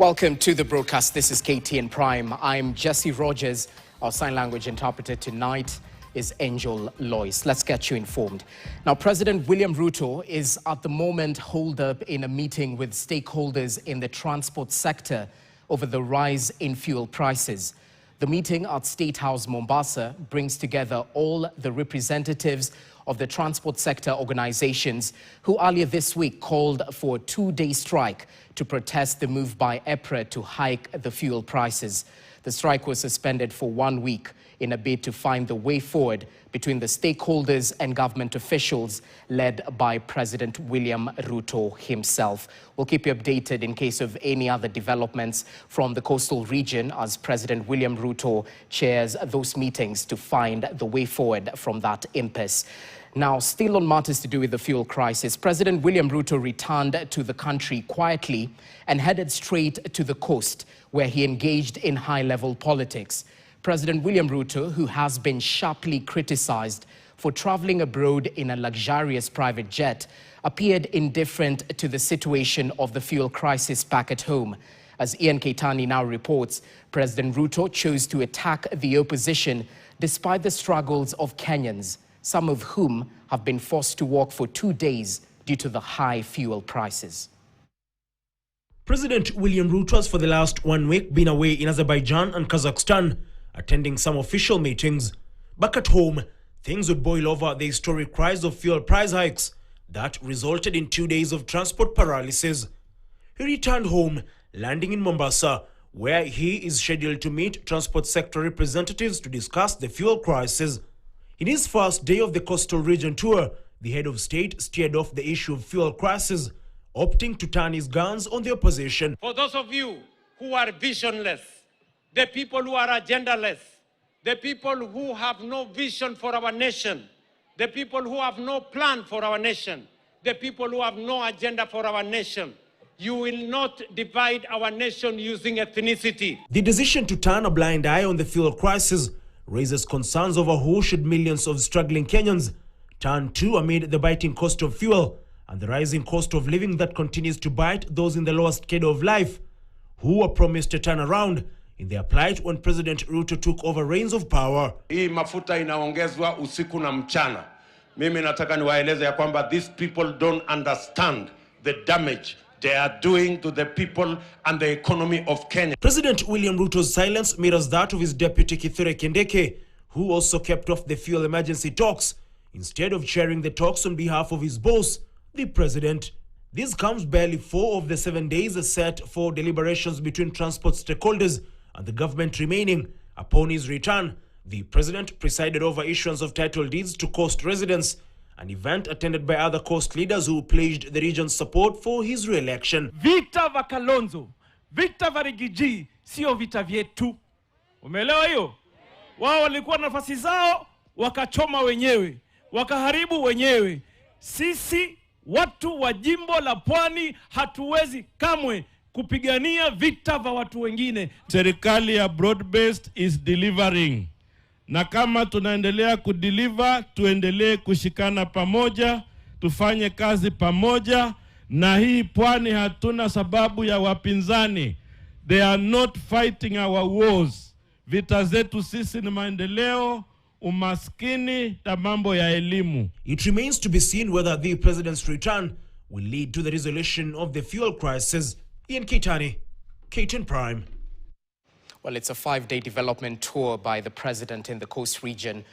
Welcome to the broadcast. This is KTN Prime. I'm Jesse Rogers. Our sign language interpreter tonight is Angel Lois. Let's get you informed. Now, President William Ruto is at the moment holed up in a meeting with stakeholders in the transport sector over the rise in fuel prices. The meeting at State House, Mombasa, brings together all the representatives of the transport sector organizations who earlier this week called for a two-day strike to protest the move by EPRA to hike the fuel prices. The strike was suspended for 1 week in a bid to find the way forward between the stakeholders and government officials led by President William Ruto himself. We'll keep you updated in case of any other developments from the coastal region as President William Ruto chairs those meetings to find the way forward from that impasse. Now, still on matters to do with the fuel crisis, President William Ruto returned to the country quietly and headed straight to the coast, where he engaged in high-level politics. President William Ruto, who has been sharply criticized for traveling abroad in a luxurious private jet, appeared indifferent to the situation of the fuel crisis back at home. As Ian Keitani now reports, President Ruto chose to attack the opposition despite the struggles of Kenyans, some of whom have been forced to work for 2 days due to the high fuel prices. President William Ruto has for the last 1 week been away in Azerbaijan and Kazakhstan, attending some official meetings. Back at home, things would boil over the historic rise of fuel price hikes that resulted in 2 days of transport paralysis. He returned home, landing in Mombasa, where he is scheduled to meet transport sector representatives to discuss the fuel crisis. In his first day of the coastal region tour, the head of state steered off the issue of fuel crisis, opting to turn his guns on the opposition. For those of you who are visionless, the people who are agendaless, the people who have no vision for our nation, the people who have no plan for our nation, the people who have no agenda for our nation, you will not divide our nation using ethnicity. The decision to turn a blind eye on the fuel crisis raises concerns over who should millions of struggling Kenyans turn to amid the biting cost of fuel and the rising cost of living that continues to bite those in the lowest cadre of life, who were promised a turnaround in their plight when President Ruto took over reins of power. Hii mafuta inaongezwa usiku na mchana. Mimi nataka niwaeleze ya kwamba these people don't understand the damage they are doing to the people and the economy of Kenya. President William Ruto's silence mirrors that of his deputy Kithure Kindiki, who also kept off the fuel emergency talks instead of chairing the talks on behalf of his boss, the president. This comes barely 4 of the 7 days set for deliberations between transport stakeholders and the government remaining. Upon his return, the president presided over issuance of title deeds to coast residents, an event attended by other coast leaders who pledged the region's support for his re-election. Vita vya Kalonzo, vita vya Rigiji, sio vita vyetu. Umeelewa hiyo? Wao walikuwa na nafasi zao, wakachoma wenyewe, wakaharibu wenyewe. Sisi watu wa jimbo la Pwani hatuwezi kamwe kupigania vita vya watu wengine. Serikali ya broad-based is delivering. Na kama tunaendelea kudeliver, tuendelee kushikana pamoja, tufanye kazi pamoja, na hii Pwani hatuna sababu ya wapinzani. They are not fighting our wars. Vita zetu sisi ni maendeleo, umaskini na mambo ya elimu. It remains to be seen whether the president's return will lead to the resolution of the fuel crisis. Ian Keitani, KTN Prime. Well, it's a 5-day development tour by the president in the coast region.